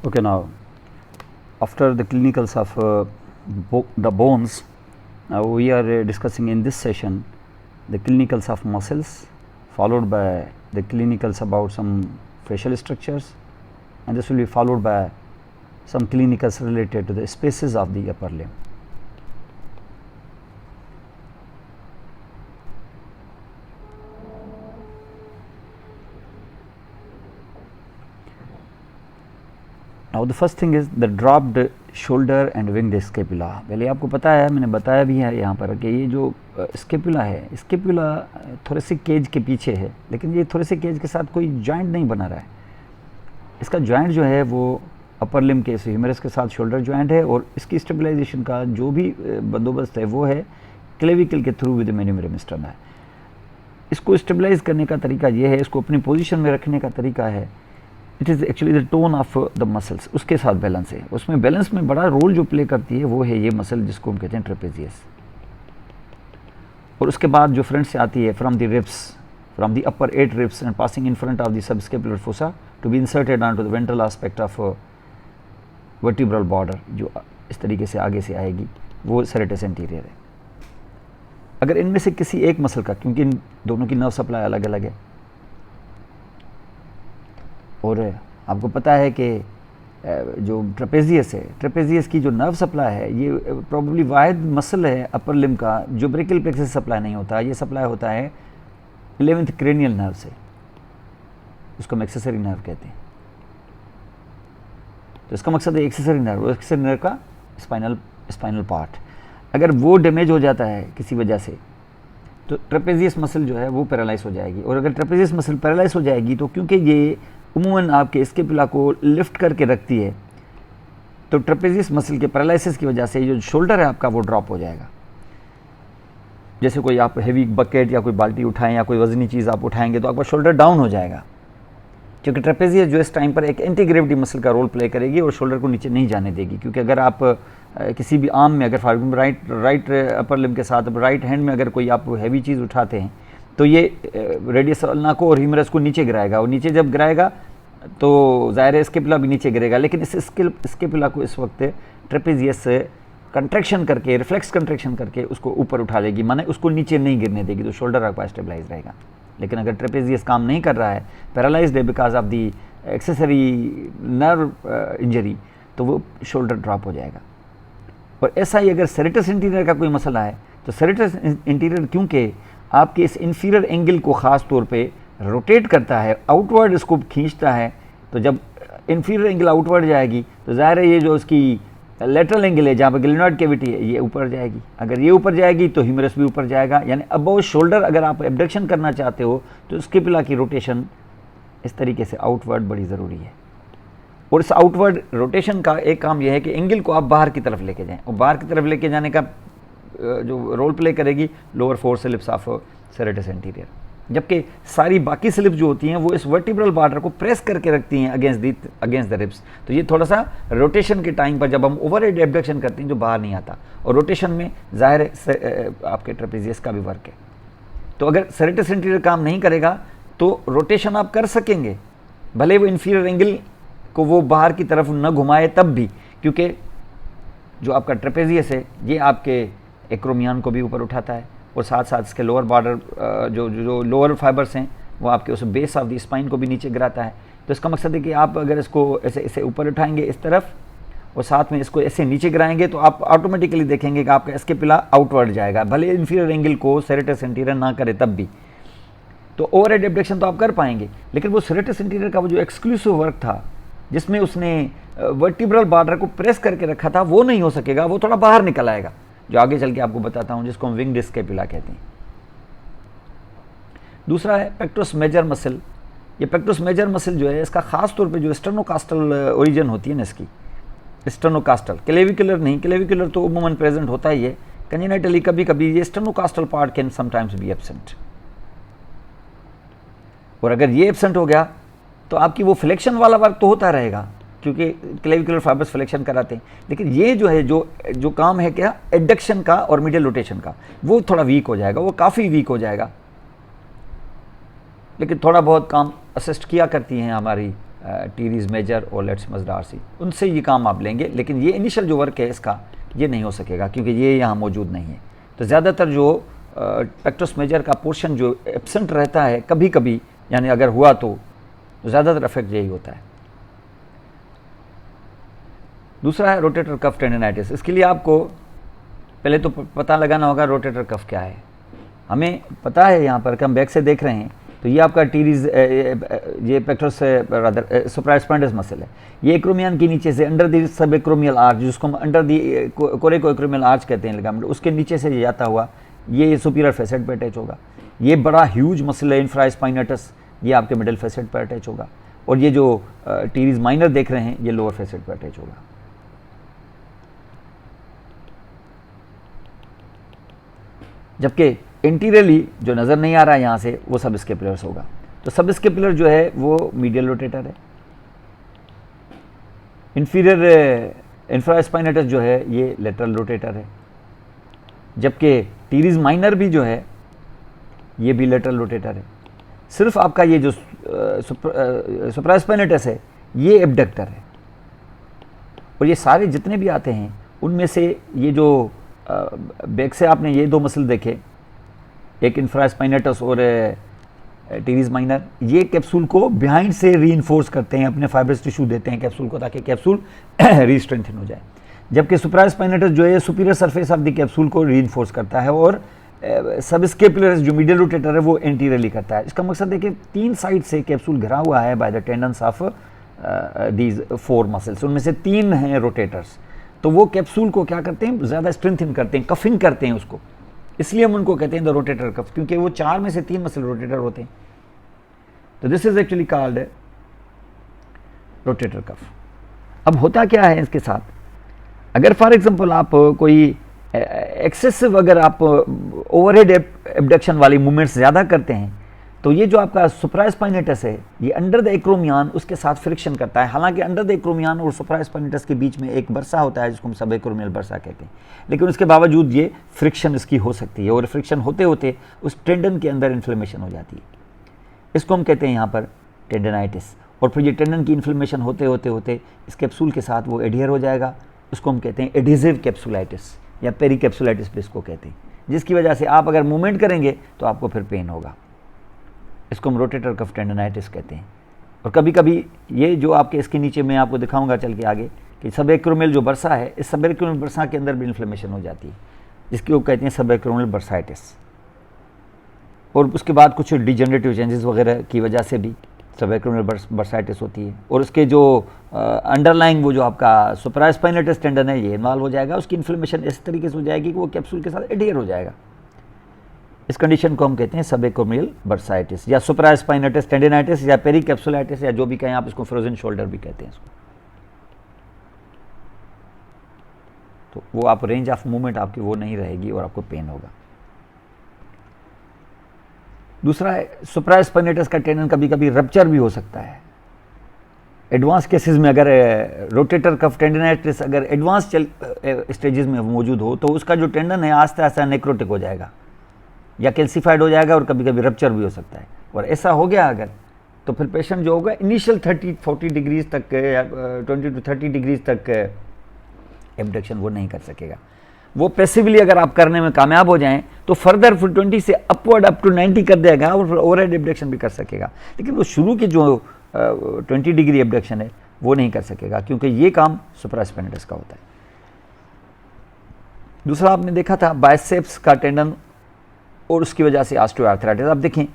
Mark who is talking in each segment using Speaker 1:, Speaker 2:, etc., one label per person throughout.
Speaker 1: Okay, now after the clinicals of the bones, we are discussing in this session the clinicals of muscles, followed by the clinicals about some facial structures, and this will be followed by some clinicals related to the spaces of the upper limb. Now the first thing is the dropped shoulder and winged scapula. पहले आपको पता है, मैंने बताया भी है यहाँ पर कि ये जो स्केपुला है, स्केपुला थोड़े से केज के पीछे है, लेकिन ये थोड़े से केज के साथ कोई जॉइंट नहीं बना रहा है। इसका जॉइंट जो है वो अपर लिम्ब के ह्यूमरस के साथ शोल्डर जॉइंट है, और इसकी स्टेबलाइजेशन का जो भी बंदोबस्त है वो है क्लेविकल के थ्रू विद मेनिमरम स्टर्न है। इसको स्टेबलाइज करने का तरीका ये है, इसको अपनी पोजीशन में रखने का तरीका है, it is actually the tone of the muscles, उसके साथ बैलेंस है। उसमें बैलेंस में बड़ा रोल जो प्ले करती है वो है ये मसल जिसको हम कहते हैं ट्रेपेजियस। और उसके बाद जो फ्रंट से आती है from the ribs, from the upper 8 ribs and passing in front of the subscapular fossa to be inserted on to the ventral aspect of vertebral border, जो इस तरीके से आगे से आएगी, वो सेरेटस एंटीरियर है। अगर इनमें से किसी एक मसल का, क्योंकि इन दोनों की नर्व सप्लाई अलग अलग है, और आपको पता है कि जो ट्रेपेजियस है, ट्रेपेजियस की जो नर्व सप्लाई है ये प्रॉब्ली वाहिद मसल है अपर लिम्ब का जो ब्रेकियल प्लेक्सस से सप्लाई नहीं होता। ये सप्लाई होता है 11th क्रेनियल नर्व से, उसको हम एक्सेसरी नर्व कहते हैं। तो इसका मकसद है एक्सेसरी नर्व, एक्सेसरी नर्व का स्पाइनल पार्ट अगर वो डैमेज हो जाता है किसी वजह से, तो ट्रेपेजियस मसल जो है वो पैरालाइज हो जाएगी। और अगर ट्रेपेजियस मसल पैरालाइज हो जाएगी तो क्योंकि ये उमूमन आपके स्केपुला को लिफ्ट करके रखती है, तो ट्रेपेजियस मसल के पैरालिसिस की वजह से जो शोल्डर है आपका वो ड्रॉप हो जाएगा। जैसे कोई आप हेवी बकेट या कोई बाल्टी उठाएं या कोई वजनी चीज़ आप उठाएंगे तो आपका शोल्डर डाउन हो जाएगा, क्योंकि ट्रेपेजियस जो इस टाइम पर एक एंटी ग्रेविटी मसल का रोल प्ले करेगी और शोल्डर को नीचे नहीं जाने देगी। क्योंकि अगर आप किसी भी आर्म में, अगर for example right upper limb के साथ राइट हैंड में अगर कोई आप हैवी चीज़ उठाते हैं तो ये रेडियस अल्ना को और ह्यूमरस को नीचे गिराएगा, और नीचे जब गिराएगा तो ज़ाहिर है स्केपुला भी नीचे गिरेगा। लेकिन इस स्केपुला को इस वक्त ट्रेपेजियस से कंट्रैक्शन करके, रिफ्लेक्स कंट्रैक्शन करके उसको ऊपर उठा लेगी, माने उसको नीचे नहीं गिरने देगी, तो शोल्डर आपका स्टेबलाइज रहेगा। लेकिन अगर ट्रेपेजियस काम नहीं कर रहा है, पैरालाइज्ड है because of the accessory nerve injury, तो वो शोल्डर ड्रॉप हो जाएगा। और ऐसा ही अगर सेरेटस इंटीरियर का कोई मसला है, तो सेरेटस इंटीरियर क्योंकि आपके इस इंफीरियर एंगल को ख़ास तौर पे रोटेट करता है, आउटवर्ड इसको खींचता है, तो जब इंफीरियर एंगल आउटवर्ड जाएगी तो ज़ाहिर है ये जो इसकी लेटरल एंगल है जहाँ पर ग्लेनोइड कैविटी है ये ऊपर जाएगी। अगर ये ऊपर जाएगी तो ह्यूमरस भी ऊपर जाएगा, यानी अबव शोल्डर अगर आप एब्डक्शन करना चाहते हो तो स्केपुला की रोटेशन इस तरीके से आउटवर्ड बड़ी ज़रूरी है। और इस आउटवर्ड रोटेशन का एक काम यह है कि एंगल को आप बाहर की तरफ लेके जाएं, और बाहर की तरफ लेके जाने का जो रोल प्ले करेगी lower 4 slips of serratus anterior, जबकि सारी बाकी स्लिप जो होती हैं वो इस वर्टिब्रल बॉर्डर को प्रेस करके रखती हैं अगेंस्ट द रिब्स। तो ये थोड़ा सा रोटेशन के टाइम पर जब हम ओवरहेड एब्डक्शन करते हैं जो बाहर नहीं आता, और रोटेशन में ज़ाहिर है आपके ट्रेपेजियस का भी वर्क है। तो अगर सेरेटस एंटीरियर काम नहीं करेगा तो रोटेशन आप कर सकेंगे, भले वो इंफीरियर एंगल को वो बाहर की तरफ न घुमाए तब भी, क्योंकि जो आपका ट्रेपेजियस है ये आपके एक्रोमियन को भी ऊपर उठाता है, और साथ साथ इसके लोअर बॉर्डर जो लोअर फाइबर्स हैं वो आपके उस बेस ऑफ द स्पाइन को भी नीचे गिराता है। तो इसका मकसद है कि आप अगर इसको ऐसे ऊपर उठाएंगे इस तरफ और साथ में इसको ऐसे नीचे गिराएंगे तो आप ऑटोमेटिकली देखेंगे कि आपका स्केपुला आउटवर्ड जाएगा, भले इंफीरियर एंगल को सेरेटस इंटीरियर ना करे तब भी। तो ओवरहेड एब्डक्शन तो आप कर पाएंगे, लेकिन वो सेरेटस इंटीरियर का वो जो एक्सक्लूसिव वर्क था जिसमें उसने वर्टिब्रल बॉर्डर को प्रेस करके रखा था वो नहीं हो सकेगा, वो थोड़ा बाहर निकल आएगा, जो आगे चल के आपको बताता हूं, जिसको हम विंग्ड स्केपुला कहते हैं। दूसरा है पेक्टोरस मेजर मसल। ये पेक्टोरस मेजर मसल जो है इसका खास तौर पे जो स्टर्नोकास्टल ओरिजिन होती है ना इसकी, स्टर्नोकास्टल, क्लेविकुलर नहीं, क्लेविकुलर तो उमूमन प्रेजेंट होता ही है, कंजेनिटली कभी कभी ये sternocostal part can sometimes be absent. और अगर ये एब्सेंट हो गया तो आपकी वो फ्लेक्शन वाला वर्क तो होता रहेगा, क्योंकि क्लेविकुलर फाइबर्स फ्लेक्शन कराते हैं, लेकिन ये जो है जो काम है क्या एडक्शन का और मिडियल रोटेशन का, वो थोड़ा वीक हो जाएगा, वो काफ़ी वीक हो जाएगा। लेकिन थोड़ा बहुत काम असिस्ट किया करती हैं हमारी टीरीज मेजर और लेट्समस डार्सी, उनसे ये काम आप लेंगे। लेकिन ये इनिशियल जो वर्क है इसका ये नहीं हो सकेगा क्योंकि ये यहाँ मौजूद नहीं है। तो ज़्यादातर जो पेक्टोरस मेजर का पोर्शन जो एब्सेंट रहता है कभी कभी, यानी अगर हुआ तो ज़्यादातर इफेक्ट यही होता है। दूसरा है रोटेटर कफ टेंडिनाइटिस। इसके लिए आपको पहले तो पता लगाना होगा रोटेटर कफ क्या है। हमें पता है यहाँ पर कि हम बैक से देख रहे हैं तो ये आपका टीरीज ये पेक्टोरस रादर सुप्रास्पाइनस मसल है। ये एक्रोमियन के नीचे से अंडर दी सब एक्रोमियल आर्च, जिसको हम अंडर दी कोरेको एक्रोमियल आर्च कहते हैं लिगामेंट, उसके नीचे से जाता हुआ ये सुपीरियर फेसेट पे अटैच होगा। ये बड़ा ह्यूज मसल है इंफ्रास्पाइनेटस, ये आपके मिडिल फेसेट पर अटैच होगा। और ये जो टीरीज माइनर देख रहे हैं ये लोअर फेसेट पर अटैच होगा। जबकि इंटीरियरली जो नज़र नहीं आ रहा है यहाँ से वो सब स्केपुलर्स होगा। तो सब स्केपुलर जो है वो मीडियल रोटेटर है। इंफीरियर इंफ्रास्पाइनेटस जो है ये लेटरल रोटेटर है। जबकि टीरीज माइनर भी जो है ये भी लेटरल रोटेटर है। सिर्फ आपका ये जो सुप्रास्पाइनेटस है ये एब्डक्टर है। और ये सारे जितने भी आते हैं उनमें से ये जो बैक से आपने ये दो मसल देखे, एक इंफ्रास्पाइनेटस और टीरीज माइनर, ये कैप्सूल को बिहाइंड से रीइंफोर्स करते हैं, अपने फाइब्रस टिश्यू देते हैं कैप्सूल को ताकि कैप्सूल रीस्ट्रेंथन हो जाए। जबकि सुप्रास्पाइनेटस जो है superior surface of the capsule को रीइंफोर्स करता है और सबस्केपुलर जो मीडियल रोटेटर है वो एंटीरियरली करता है। इसका मकसद है कि 3 साइड से कैप्सूल घिरा हुआ है by the tendons of these 4 muscles, उनमें से 3 हैं रोटेटर्स। तो वो कैप्सूल को क्या करते हैं, ज़्यादा स्ट्रेंथन करते हैं, कफिंग करते हैं उसको, इसलिए हम उनको कहते हैं द रोटेटर कफ, क्योंकि वो 4 में से 3 मसल रोटेटर होते हैं। तो this is actually called rotator cuff. अब होता क्या है इसके साथ, अगर फॉर एग्जांपल आप कोई एक्सेसिव अगर आप ओवरहेड एब्डक्शन वाली मूवमेंट्स ज़्यादा करते हैं तो ये जो आपका सुप्रास्पाइनेटस है ये अंडर द एक्रोमियन उसके साथ फ्रिक्शन करता है। हालांकि अंडर द एक्रोमियन और सुप्रास्पाइनेटस के बीच में एक बरसा होता है जिसको हम सब एक्रोमियल बरसा कहते हैं, लेकिन उसके बावजूद ये फ्रिक्शन इसकी हो सकती है और फ्रिक्शन होते होते उस टेंडन के अंदर इन्फ्लेमेशन हो जाती है। इसको हम कहते हैं यहाँ पर टेंडनाइटिस। और फिर ये टेंडन की इन्फ्लेमेशन होते होते होते इस कैप्सूल के साथ वो एडियर हो जाएगा, उसको हम कहते हैं एडिजिव कैप्सुलाइटिस या पेरिकैप्सुलाइटिस भी इसको कहते हैं, जिसकी वजह से आप अगर मूवमेंट करेंगे तो आपको फिर पेन होगा। इसको हम रोटेटर कफ टेंडनाइटिस कहते हैं। और कभी कभी ये जो आपके इसके नीचे मैं आपको दिखाऊंगा चल के आगे कि सबएक्रोमियल जो बरसा है, इस सबएक्रोमियल बरसा के अंदर भी इन्फ्लेमेशन हो जाती है, जिसकी वो कहते हैं सबएक्रोमियल बरसाइटिस। और उसके बाद कुछ डिजेनरेटिव चेंजेस वगैरह की वजह से भी सबएक्रोमियल बरसाइटिस होती है। और उसके जो अंडरलाइंग वो जो आपका सुप्रास्पाइनेटस टेंडन है ये इन्वॉल्व हो जाएगा, उसकी इन्फ्लेमेशन इस तरीके से हो जाएगी कि वो कैप्सूल के साथ एडियर हो जाएगा। इस कंडीशन को हम कहते हैं सबएक्रोमियल बरसाइटिस या सुप्रास्पाइनेटस टेंडिनाइटिस या पेरिकैप्सुलाइटिस या जो भी कहें आप, इसको फ्रोजन शोल्डर भी कहते हैं इसको। तो वो आप रेंज ऑफ मूवमेंट आपकी वो नहीं रहेगी और आपको पेन होगा। दूसरा है सुप्रास्पाइनेटस का टेंडन कभी कभी रप्चर भी हो सकता है। एडवांस केसेस में अगर रोटेटर कफ टेंडिनाइटिस अगर एडवांस स्टेजेस में मौजूद हो तो उसका जो टेंडन है आस्ते आस्ते नेक्रोटिक हो जाएगा या कैल्सिफाइड हो जाएगा और कभी कभी रप्चर भी हो सकता है। और ऐसा हो गया अगर तो फिर पेशेंट जो होगा इनिशियल 30-40 डिग्रीज तक या 20 to 30 डिग्रीज तक एब्डक्शन वो नहीं कर सकेगा। वो पैसिवली अगर आप करने में कामयाब हो जाएं तो फर्दर फिर 20 से अपवर्ड अप टू 90 कर देगा और फिर ओवरहेड एब्डक्शन भी कर सकेगा। लेकिन वो शुरू के जो 20 डिग्री एब्डक्शन है वो नहीं कर सकेगा क्योंकि ये काम सुप्रास्पाइनेटस का होता है। दूसरा आपने देखा था बाइसेप्स का टेंडन और उसकी वजह से ऑस्टियोआर्थराइटिस। अब देखें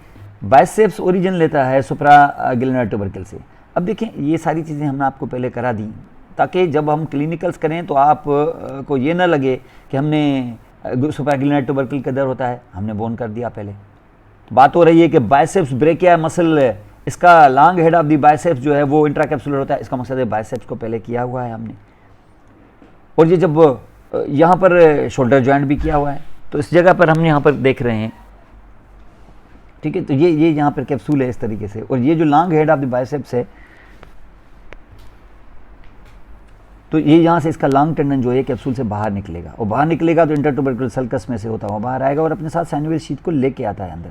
Speaker 1: बाइसेप्स ओरिजिन लेता है सुप्राग्लिनर ट्यूबरकल से। अब देखें ये सारी चीज़ें हमने आपको पहले करा दी ताकि जब हम क्लिनिकल्स करें तो आप को ये ना लगे कि हमने सुप्राग्लिनर ट्यूबरकल का दर्द होता है, हमने बोन कर दिया। पहले बात हो रही है कि बाइसेप्स ब्रेकिया मसल, इसका long head of the biceps जो है वो इंट्राकैप्सुलर होता है। इसका मकसद है बाइसेप्स को पहले किया हुआ है हमने, और ये जब यहाँ पर शोल्डर जॉइंट भी किया हुआ है तो इस जगह पर हम यहाँ पर देख रहे हैं, ठीक है। तो ये यहाँ पर कैप्सूल है इस तरीके से, और ये जो long head of the biceps है तो ये यहाँ से इसका लॉन्ग टेंडन जो है कैप्सूल से बाहर निकलेगा, और बाहर निकलेगा तो इंटरट्यूबरकुलर सल्कस में से होता हुआ बाहर आएगा और अपने साथ साइनोवियल शीथ को लेके आता है अंदर।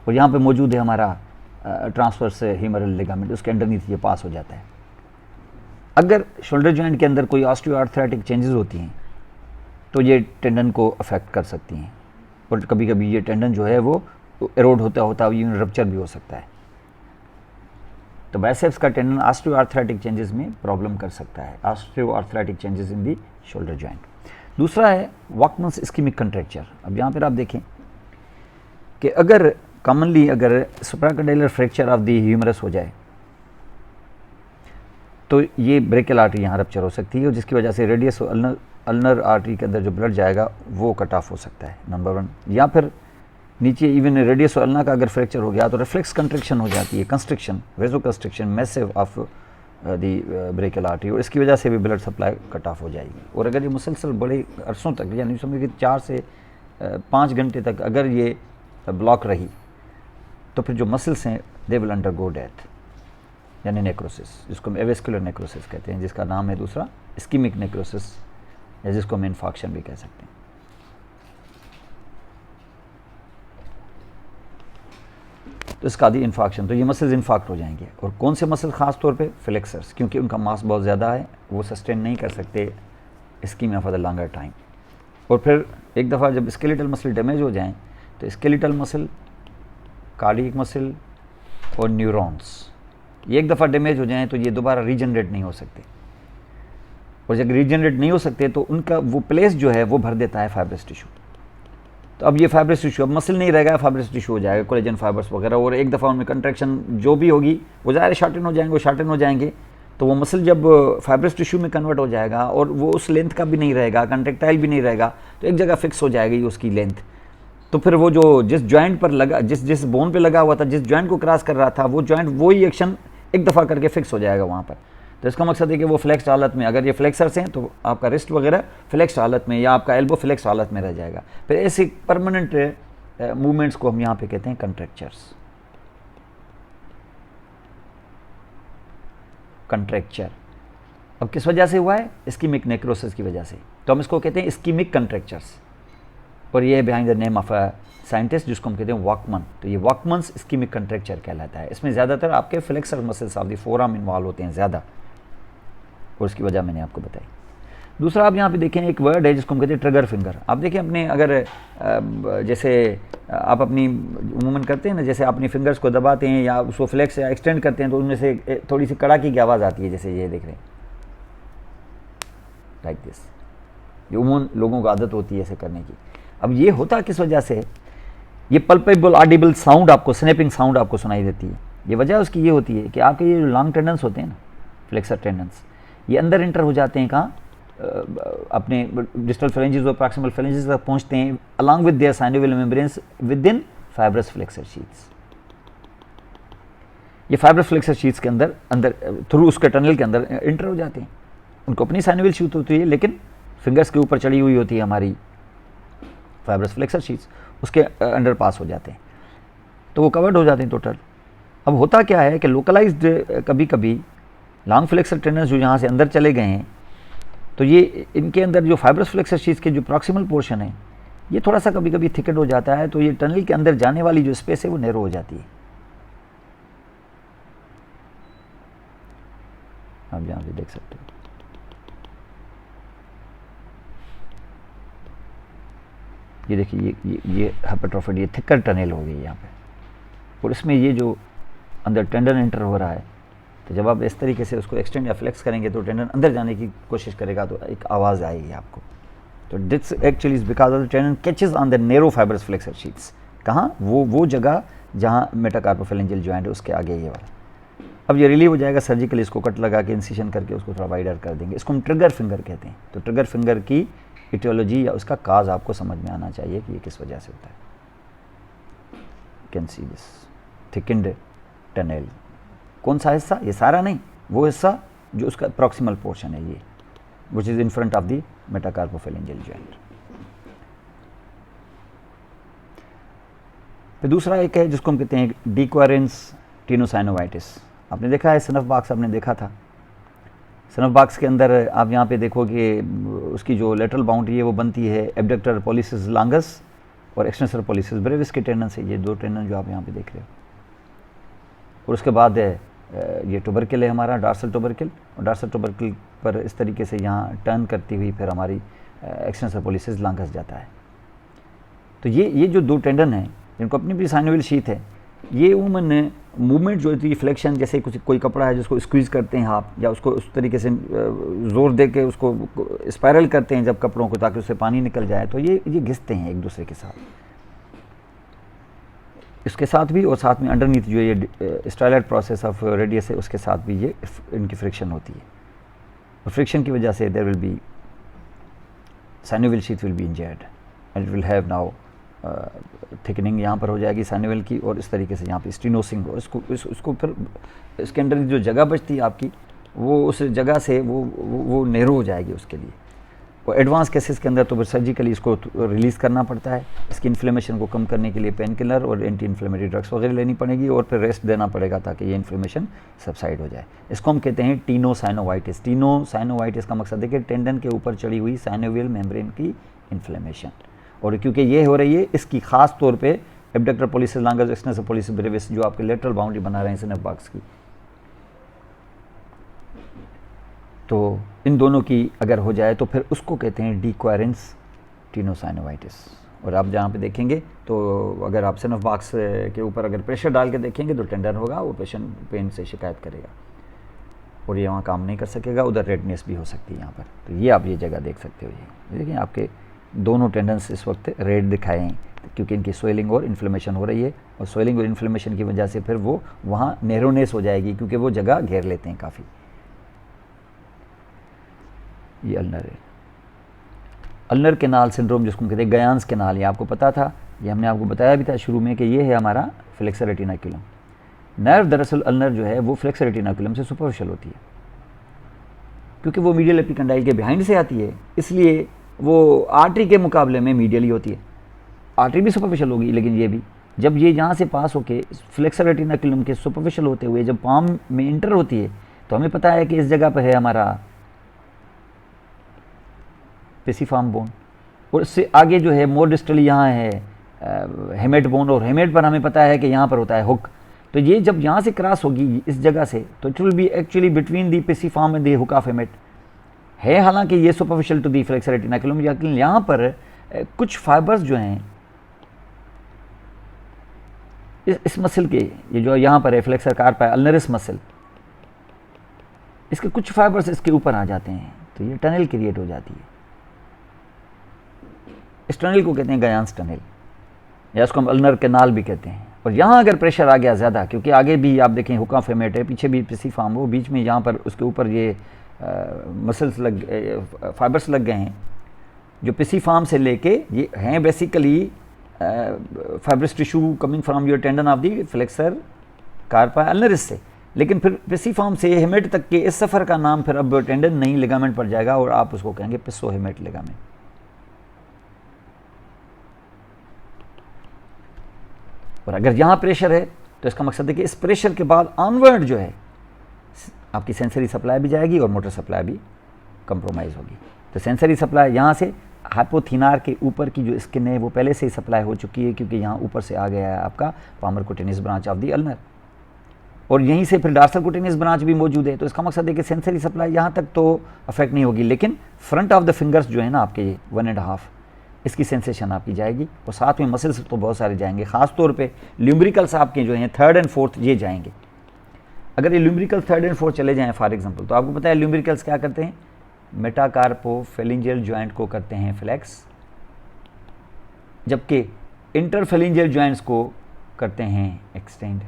Speaker 1: और यहाँ पे मौजूद है हमारा ट्रांसवर्स हीमरल लिगामेंट, उसके अंडरनीथ ये पास हो जाता है। अगर शोल्डर जॉइंट के अंदर कोई ऑस्टियोआर्थराइटिक चेंजेस होती हैं तो ये टेंडन को अफेक्ट कर सकती हैं, और कभी कभी ये टेंडन जो है वो एरोड होता होता इवन रप्चर भी हो सकता है। तो बाइसेप्स का टेंडन ऑस्टियोआर्थराइटिक चेंजेस में प्रॉब्लम कर सकता है, osteoarthritic changes in the shoulder joint. दूसरा है वॉकमन्स इस्कीमिक कंट्रैक्चर। अब यहाँ पर आप देखें कि अगर कॉमनली अगर सुप्राकंडाइलर फ्रैक्चर ऑफ दी ह्यूमरस हो जाए तो ये ब्रेकियल आर्टरी यहाँ रप्चर हो सकती है, और जिसकी वजह से रेडियस अल्नर आर्टरी के अंदर जो ब्लड जाएगा वो कट ऑफ हो सकता है, नंबर 1। या फिर नीचे इवन रेडियस अल्ना का अगर फ्रैक्चर हो गया तो रिफ्लेक्स कंस्ट्रिक्शन हो जाती है, constriction, vasoconstriction massive of the brachial artery, और इसकी वजह से भी ब्लड सप्लाई कट ऑफ हो जाएगी। और अगर ये मुसलसल बड़े अरसों तक, यानी समझिए कि 4 से 5 घंटे तक अगर ये ब्लॉक रही तो फिर जो मसल्स हैं दे विल अंडरगो डेथ, यानी नेक्रोसिस, जिसको हम एवेस्कुलर नेक्रोसिस कहते हैं, जिसका नाम है दूसरा इस्कीमिक नेक्रोसिस, या जिसको हम इन्फाक्शन भी कह सकते हैं। तो इसका आदि इन्फाक्शन, तो ये मसल्स इन्फाक्ट हो जाएंगे। और कौन से मसल खास तौर पे फ्लेक्सर्स, क्योंकि उनका मास बहुत ज़्यादा है, वो सस्टेन नहीं कर सकते ischemia for the longer time. और फिर एक दफ़ा जब स्केलेटल मसल डैमेज हो जाएं तो स्केलेटल मसल, कार्डियक मसल और न्यूरॉन्स ये एक दफ़ा डैमेज हो जाएं तो ये दोबारा रीजनरेट नहीं हो सकते, और जब रीजनरेट नहीं हो सकते तो उनका वो प्लेस जो है वो भर देता है फाइब्रस टिश्यू। तो अब ये फाइब्रस टिश्यू, अब मसल नहीं रहेगा, फाइब्रस टिश्यू हो जाएगा, कोलेजन फाइबर्स वगैरह, और एक दफ़ा उनमें कंट्रैक्शन जो भी होगी वो ज़ाहिर शॉर्टन हो जाएंगे, वो शॉर्टन हो जाएंगे तो वो मसल जब फाइब्रस टिश्यू में कन्वर्ट हो जाएगा और वो उस लेंथ का भी नहीं रहेगा, कंट्रैक्टाइल भी नहीं रहेगा, तो एक जगह फिक्स हो जाएगी उसकी लेंथ। तो फिर वो जो जिस जॉइंट पर लगा, जिस बोन पे लगा हुआ था, जिस जॉइंट को क्रॉस कर रहा था, वो जॉइंट वही एक्शन एक दफ़ा करके फिक्स हो जाएगा वहाँ पर। तो इसका मकसद है कि वो फ्लेक्स हालत में, अगर ये फ्लेक्सर्स हैं तो आपका रिस्ट वगैरह फ्लेक्स हालत में, या आपका एल्बो फ्लेक्स हालत में रह जाएगा। फिर ऐसे परमानेंट मूवमेंट्स को हम यहाँ पे कहते हैं कंट्रैक्चर्स, कंट्रैक्चर। अब किस वजह से हुआ है? इस्कीमिक नेक्रोसिस की वजह से, तो हम इसको कहते हैं इस्कीमिक कंट्रैक्चर्स। और ये behind the name of a scientist जिसको हम कहते हैं वॉकमन। तो ये वॉकमन्स इस्कीमिक कंट्रैक्चर कहलाता है। इसमें ज़्यादातर आपके flexor muscles of the forearm involve होते हैं ज़्यादा, और उसकी वजह मैंने आपको बताई। दूसरा आप यहाँ पे देखें एक वर्ड है जिसको हम कहते हैं ट्रिगर फिंगर। आप देखें अपने, अगर जैसे आप अपनी उमूमन करते हैं ना, जैसे अपनी फिंगर्स को दबाते हैं या उसको फ्लेक्स या एक्सटेंड करते हैं तो उनमें से थोड़ी सी कड़ाकी की आवाज़ आती है, जैसे ये देख रहे हैं, लाइक दिस। ये उमूमन लोगों को आदत होती है ऐसे करने की। अब ये होता किस वजह से? ये पल्पेबल ऑडिबल साउंड आपको, स्नैपिंग साउंड आपको सुनाई देती है। ये वजह उसकी ये होती है कि आपके ये जो लॉन्ग टेंडेंस होते हैं ना, फ्लेक्सर टेंडेंस, ये अंदर इंटर हो जाते हैं कहाँ? अपने डिस्टल फेरेंजेस और प्रॉक्सिमल फेरेंजेस तक पहुंचते हैं, along with their synovial membranes with in fibrous flexor sheets. ये फाइब्रस फ्लेक्सर शीट्स के अंदर थ्रू उसके टनल के अंदर इंटर हो जाते हैं। उनको अपनी साइनोवियल शीट होती है, लेकिन फिंगर्स के ऊपर चढ़ी हुई होती है हमारी फाइब्रस फ्लेक्सर शीट्स, उसके अंडर पास हो जाते हैं, तो वो कवर्ड हो जाते हैं टोटल। अब होता क्या है कि लोकलाइज्ड कभी कभी लॉन्ग फ्लेक्सर टेंडेंस जो यहाँ से अंदर चले गए हैं, तो ये इनके अंदर जो फाइब्रस फ्लेक्सर शीट्स के जो प्रॉक्सिमल पोर्शन है ये थोड़ा सा कभी कभी थिकेड हो जाता है, तो ये टनल के अंदर जाने वाली जो स्पेस है वो नैरो हो जाती है। आप यहाँ पे देख सकते हो, ये देखिए ये हाइपरट्रोफिड, ये थिकर टनल हो गई यहाँ पे, और इसमें ये जो अंदर टेंडन एंटर हो रहा है, तो जब आप इस तरीके से उसको एक्सटेंड या फ्लेक्स करेंगे तो टेंडन अंदर जाने की कोशिश करेगा, तो एक आवाज़ आएगी आपको। तो this actually is because of the tendon catches on the narrow fibrous flexor sheets. कहाँ? वो जगह जहाँ मेटाकार्पोफेरेंजियल जॉइंट है उसके आगे ये वाला। अब ये रिलीव हो जाएगा सर्जिकली, इसको कट लगा के इंसिशन करके उसको थोड़ा वाइडर कर देंगे। इसको हम ट्रिगर फिंगर कहते हैं। तो ट्रिगर फिंगर की इटियोलॉजी या उसका काज आपको समझ में आना चाहिए कि ये किस वजह से होता है। Can see this thickened tunnel. कौन सा हिस्सा? ये सारा नहीं, वो हिस्सा जो उसका प्रॉक्सिमल पोर्शन है, ये which is in front of the metacarpophalangeal joint. फिर दूसरा एक है जिसको हम कहते हैं डिक्वारेंस टेनोसाइनोवाइटिस। आपने देखा है सनफ बॉक्स, आपने देखा था सनफ बॉक्स के अंदर। आप यहाँ पे देखो कि उसकी जो लेटरल बाउंड्री है वो बनती है एब्डक्टर पॉलिसिस लॉन्गस और एक्सटेंसर पॉलिसिस ब्रेविस के टेंडन से। ये दो टेंडन जो आप यहाँ पे देख रहे हो, और उसके बाद ये टुबरकिल है हमारा, डार्सल टुबरकिल, और डार्सल टुबरकिल पर इस तरीके से यहाँ टर्न करती हुई फिर हमारी एक्सटेंसर पोलिसिस लांगस जाता है। तो ये जो दो टेंडन हैं जिनको अपनी भी साइनोवियल शीथ है, ये उमन मूवमेंट जो होती है, फ्लेक्शन, जैसे कोई कपड़ा है जिसको स्क्वीज़ करते हैं आप, या उसको उस तरीके से ज़ोर दे के उसको स्पायरल करते हैं जब कपड़ों को, ताकि उससे पानी निकल जाए, तो ये घिसते हैं एक दूसरे के साथ, इसके साथ भी, और साथ में अंडरनीथ जो ये स्टाइलर प्रोसेस ऑफ रेडियस है उसके साथ भी ये इनकी फ्रिक्शन होती है, और फ्रिक्शन की वजह से there will be synovial sheath will be injured and it will have now thickening यहाँ पर हो जाएगी साइनोवियल की, और इस तरीके से यहाँ पे स्टीनोसिंग हो, उसको फिर इसके अंदर जो जगह बचती है आपकी, वो उस जगह से वो नैरो हो जाएगी उसके लिए। और एडवांस केसेस के अंदर तो फिर सर्जिकली इसको रिलीज़ करना पड़ता है, इसकी इन्फ्लेमेशन को कम करने के लिए पेन किलर और एंटी इन्फ्लेमेटरी ड्रग्स वगैरह लेनी पड़ेगी, और फिर रेस्ट देना पड़ेगा ताकि ये इन्फ्लेमेशन सबसाइड हो जाए। इसको हम कहते हैं टीनोसाइनोवाइटिस। टीनोसाइनोवाइटिस का मकसद है कि टेंडन के ऊपर चढ़ी हुई साइनोवियल मेम्ब्रेन की इन्फ्लेमेशन, और क्योंकि ये हो रही है इसकी खास तौर पे abductor policies लांगस, extensor policies Brevis, जो आपके लेटरल बाउंड्री बना रहे हैं सिनफ बॉक्स की, तो इन दोनों की अगर हो जाए तो फिर उसको कहते हैं डिक्वारेंस टीनोसाइनोवाइटिस। और आप जहाँ पे देखेंगे तो अगर आप सिनफ बॉक्स के ऊपर अगर प्रेशर डाल के देखेंगे तो टेंडर होगा, वो पेशेंट पेन से शिकायत करेगा और ये वहाँ काम नहीं कर सकेगा, उधर रेडनेस भी हो सकती है यहाँ पर। तो ये आप ये जगह देख सकते हो, ये देखिए आपके दोनों टेंडेंस इस वक्त रेड दिखाए हैं क्योंकि इनकी स्वेलिंग और इन्फ्लेमेशन हो रही है, और स्वेलिंग और इन्फ्लेमेशन की वजह से फिर वो वहाँ नैरोनेस हो जाएगी क्योंकि वो जगह घेर लेते हैं काफ़ी। ये अल्नर है, अल्नर केनाल सिंड्रोम जिसको कहते हैं गयान्स केनाल, ये आपको पता था, ये हमने आपको बताया भी था शुरू में कि ये है हमारा फ्लेक्सर रेटिनाकुलम। नर्व दरअसल अल्नर जो है वो फ्लेक्सर रेटिनाकुलम से सुपरफिशियल होती है क्योंकि वो मीडियल एपिकंडाई के बिहाइंड से आती है, इसलिए वो आर्टरी के मुकाबले में मीडियल ही होती है। आर्टरी भी सुपरफिशियल होगी, लेकिन ये भी जब ये यहाँ से पास होके फ्लेक्सर रेटिनाकुलम के सुपरफिशियल होते हुए जब पाम में इंटर होती है तो हमें पता है कि इस जगह पर है हमारा पेसिफार्म बोन, और इससे आगे जो है मोर डिस्टली यहाँ है हेमेट बोन, और हेमेट पर हमें पता है कि यहाँ पर होता है हुक। तो ये जब यहाँ से क्रॉस होगी इस जगह से तो it will be actually between the pisiform and the hook of hamate है, हालांकि ये superficial to the flexor retinaculum, लेकिन यहाँ पर कुछ फाइबर्स जो हैं इस मसल के, ये जो यहाँ पर है फ्लेक्सर कार्पा अल्नरिस मसल, इसके कुछ फाइबर्स इसके ऊपर आ जाते हैं तो ये टनल क्रिएट हो जाती है। इस टनल को कहते हैं गयान्स टनल, या इसको हम अल्नर केनाल भी कहते हैं। और यहाँ अगर प्रेशर आ गया ज़्यादा, क्योंकि आगे भी आप देखें हुक ऑफ हेमेट है, पीछे भी पेसिफार्म हो, बीच में यहाँ पर उसके ऊपर ये मसल्स फाइबर्स लग गए हैं जो पेसिफार्म से लेके ये हैं basically fibrous tissue coming from your tendon of the flexor carpi ulnaris से, लेकिन फिर पेसिफार्म से हेमेट तक के इस सफ़र का नाम फिर अब टेंडन नहीं लिगामेंट पड़ जाएगा और आप उसको कहेंगे पिसो हेमेट लिगामेंट। और अगर यहाँ प्रेशर है तो इसका मकसद है कि इस प्रेशर के बाद ऑनवर्ड जो है आपकी सेंसरी सप्लाई भी जाएगी और मोटर सप्लाई भी कंप्रोमाइज़ होगी। तो सेंसरी सप्लाई यहाँ से हाइपोथिनार के ऊपर की जो स्किन है वो पहले से ही सप्लाई हो चुकी है क्योंकि यहाँ ऊपर से आ गया है आपका palmar cutaneous branch of the ulnar, और यहीं से फिर डार्सल कुटेनियस ब्रांच भी मौजूद है। तो इसका मकसद है कि सेंसरी सप्लाई यहाँ तक तो अफेक्ट नहीं होगी, लेकिन फ्रंट ऑफ द फिंगर्स जो है ना आपके ये 1.5 इसकी सेंसेशन आपकी जाएगी, और साथ में मसल्स तो बहुत सारे जाएंगे, ख़ास तौर पे ल्यूम्ब्रिकल्स आपके जो हैं 3rd and 4th ये जाएंगे। अगर ये ल्यूम्ब्रिकल्स 3rd and 4th चले जाएं फॉर एग्जांपल, तो आपको पता है ल्यूम्ब्रिकल्स क्या करते हैं, मेटाकार्पोफेलिंजियल जॉइंट को करते हैं फ्लेक्स, जबकि इंटरफेलिंजियल जॉइंट्स को करते हैं एक्सटेंड।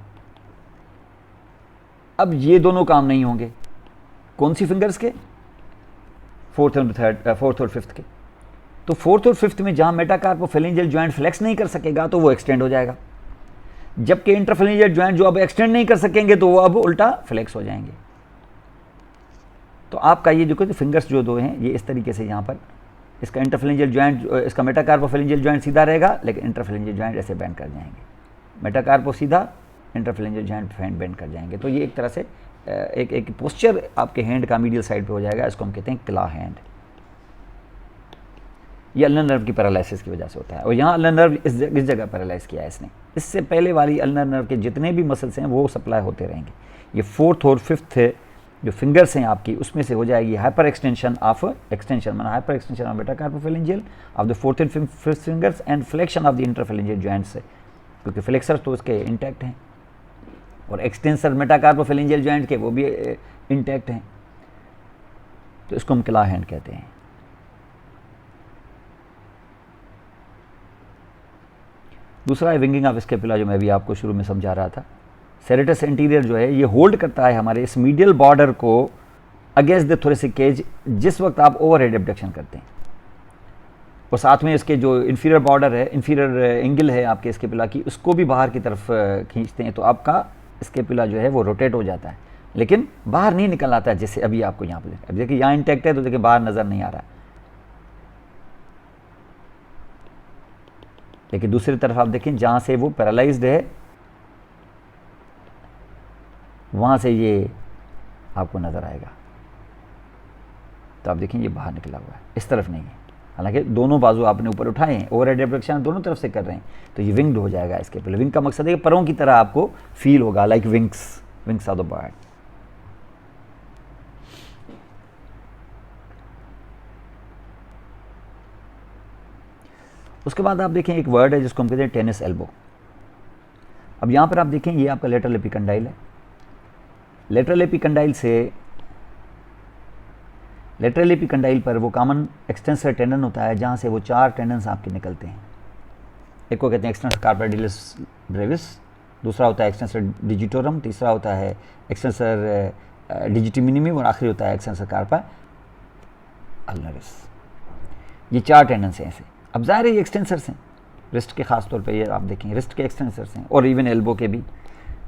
Speaker 1: अब ये दोनों काम नहीं होंगे कौन सी फिंगर्स के, 4th और 5th के। तो 4th और 5th में जहां मेटाकार्पोफेलिंजियल जॉइंट फ्लेक्स नहीं कर सकेगा तो वो एक्सटेंड हो जाएगा, जबकि इंटरफेलिंजियल जॉइंट जो अब एक्सटेंड नहीं कर सकेंगे तो वो अब उल्टा फ्लेक्स हो जाएंगे। तो आपका ये जो कहते फिंगर्स जो दो हैं ये इस तरीके से यहाँ पर इसका इंटरफेलिंजियल जॉइंट, इसका मेटाकार्पोफेलिंजियल जॉइंट सीधा रहेगा लेकिन इंटरफेलिंजियल जॉइंट ऐसे बेंड कर जाएंगे, मेटाकार्पो सीधा, इंटरफेलिंजियल जॉइंट बेंड कर जाएंगे। तो ये एक तरह से एक पोस्चर आपके हैंड का मीडियल साइड पे हो जाएगा, इसको हम कहते हैं क्ला हैंड। ये अल्नर नर्व की पैरालिसिस की वजह से होता है, और यहाँ अल्नर नर्व इस जगह पैरालाइज किया है इसने। इससे पहले वाली अल्नर नर्व के जितने भी मसल्स हैं वो सप्लाई होते रहेंगे। ये फोर्थ और फिफ्थ जो फिंगर्स हैं आपकी, उसमें से हो जाएगी हाइपर एक्सटेंशन ऑफ एक्सटेंशन, माना hyperextension of metacarpophalangeal of the fourth and fifth fingers and flexion of the interphalangeal joints, क्योंकि फ्लेक्सर तो उसके इंटैक्ट हैं और एक्सटेंसर मेटाकार्पोफेरेंजियल जॉइंट के वो भी इंटैक्ट हैं, तो इसको हम क्ला हैंड कहते हैं। दूसरा है विंगिंग ऑफ स्केपुला, जो मैं भी आपको शुरू में समझा रहा था। सेरेटस एंटीरियर जो है ये होल्ड करता है हमारे इस मीडियल बॉर्डर को अगेंस्ट द थोरेसिक केज जिस वक्त आप ओवरहेड एब्डक्शन करते हैं, और साथ में इसके जो इन्फीरियर बॉर्डर है, इन्फीरियर एंगल है आपके स्केपुला की, उसको भी बाहर की तरफ खींचते हैं, तो आपका स्केपुला जो है वो रोटेट हो जाता है, लेकिन बाहर नहीं निकल आता है। जैसे अभी आपको यहाँ पर अब देखिए यहाँ इंटैक्ट है तो देखिए बाहर नजर नहीं आ रहा है, लेकिन दूसरी तरफ आप देखें जहाँ से वो पैरालाइज्ड है वहाँ से ये आपको नज़र आएगा, तो आप देखें ये बाहर निकला हुआ है, इस तरफ नहीं है। हालांकि दोनों बाजू आपने ऊपर उठाए हैं, ओवरहेड एब्डक्शन दोनों तरफ से कर रहे हैं, तो ये विंग्ड हो जाएगा इसके पहले। विंग का मकसद है कि परों की तरह आपको फील होगा, like Winx of the bird. उसके बाद आप देखें एक वर्ड है जिसको हम कहते हैं टेनिस एल्बो। अब यहाँ पर आप देखें ये आपका लेटरल एपिकंडाइल है। लेटरल एपिकंडाइल पर वो कॉमन एक्सटेंसर टेंडन होता है जहाँ से वो 4 टेंडन्स आपके निकलते हैं। एक को कहते हैं एक्सटेंसर कार्पाडिलिस ब्रेविस, दूसरा होता है एक्सटेंसर डिजिटोरम, तीसरा होता है एक्सटेंसर डिजिटिमिनिमम और आखिरी होता है एक्सटेंसर कार्पा अल्नरिस। ये 4 टेंडन्स हैं ऐसे। अब ज़ाहिर है ये एक्सटेंसर्स हैं, रिस्ट के खास तौर पे ये आप देखें रिस्ट के एक्सटेंसर्स हैं और इवन एल्बो के भी।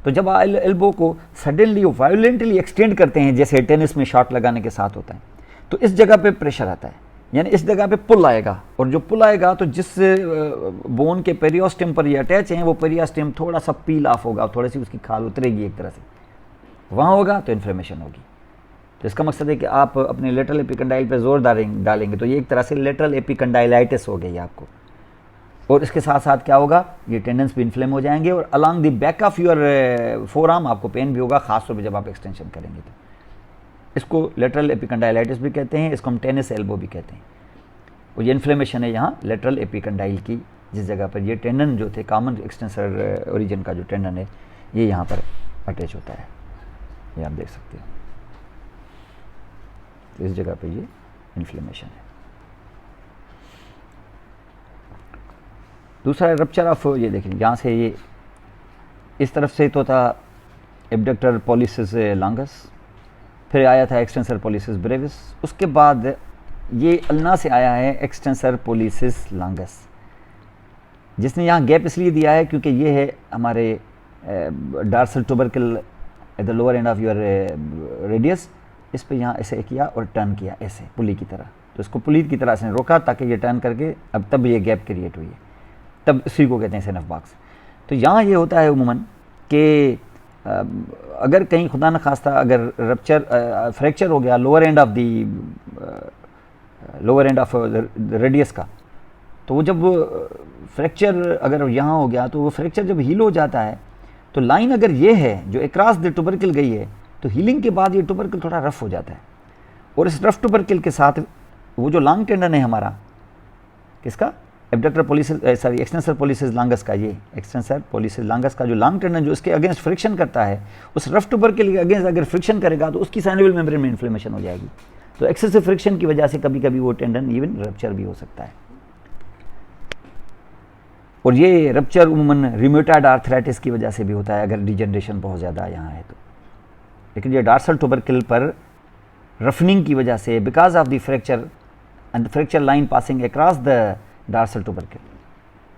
Speaker 1: तो जब एल्बो को सडनली वायोलेंटली एक्सटेंड करते हैं जैसे टेनिस में शॉट लगाने के साथ होता है, तो इस जगह पे प्रेशर आता है, यानी इस जगह पे पुल आएगा, और जो पुल आएगा तो जिस बोन के पेरियोस्टेम पर ये अटैच हैं वो पेरियोस्टेम थोड़ा सा पील ऑफ होगा, थोड़ी सी उसकी खाल उतरेगी एक तरह से, वहाँ होगा तो इन्फ्लेमेशन होगी। तो इसका मकसद है कि आप अपने लेटरल एपिकंडाइल पे जोर डालेंगे तो ये एक तरह से लेटरल एपिकंडाइलाइटिस हो गई आपको, और इसके साथ साथ क्या होगा, ये टेंडेंस भी इन्फ्लेम हो जाएंगे और along the back of your forearm आपको पेन भी होगा, खासतौर पर जब आप एक्सटेंशन करेंगे। तो इसको लेटरल एपिकंडाइलाइटिस भी कहते हैं, इसको हम टेनिस एल्बो भी कहते हैं। और ये इन्फ्लेमेशन है यहाँ लेटरल एपिकंडाइल की, जिस जगह पर ये टेंडन जो थे कॉमन एक्सटेंसर ओरिजिन का जो टेंडन है ये यहाँ पर अटैच होता है, ये आप देख सकते हो। तो इस जगह पे ये इन्फ्लेमेशन है। दूसरा रप्चर ऑफ, ये देखें यहाँ से ये इस तरफ से तो था एब्डक्टर पॉलिसिस लॉन्गस, फिर आया था एक्सटेंसर पॉलिसिस ब्रेविस, उसके बाद ये अल्ना से आया है एक्सटेंसर पॉलिसिस लॉन्गस, जिसने यहाँ गैप इसलिए दिया है क्योंकि ये है हमारे dorsal tubercle at the lower end of your radius, इस पे यहाँ ऐसे किया और टर्न किया ऐसे पुली की तरह, तो इसको पुली की तरह से रोका ताकि ये टर्न करके अब तब ये गैप क्रिएट हुई है, तब इसी को कहते हैं सेनफ बॉक्स। तो यहाँ ये होता है उमूमन कि अगर कहीं खुदा न खास्ता अगर रप्चर फ्रैक्चर हो गया lower end of the radius का, तो वो जब फ्रैक्चर अगर यहाँ हो गया तो वो फ्रैक्चर जब हील हो जाता है तो लाइन अगर ये है जो अक्रॉस द ट्यूबरकल गई है, तो हीलिंग के बाद ये ट्यूबरकल थोड़ा रफ हो जाता है, और इस रफ ट्यूबरकल के साथ वो जो लॉन्ग टेंडन है हमारा किसका, abductor pollicis sorry extensor pollicis longus का, ये एक्सटेंसर पॉलिसिस लॉन्गस का जो लॉन्ग टेंडन जो इसके अगेंस्ट फ्रिक्शन करता है, उस रफ ट्यूबरकल के अगेंस्ट अगर फ्रिक्शन करेगा तो उसकी साइनोवियल मेम्ब्रेन में इन्फ्लेमेशन हो जाएगी। तो एक्सेसिव फ्रिक्शन की वजह से कभी कभी वो टेंडन इवन रप्चर भी हो सकता है, और ये रप्चर उमूमन रिम्यूटॉइड आर्थराइटिस की वजह से भी होता है अगर डिजेनरेशन बहुत ज़्यादा यहाँ है तो। लेकिन ये डार्सल ट्यूबरकल पर रफनिंग की वजह से because of the fracture and the fracture line passing across the dorsal tubercle,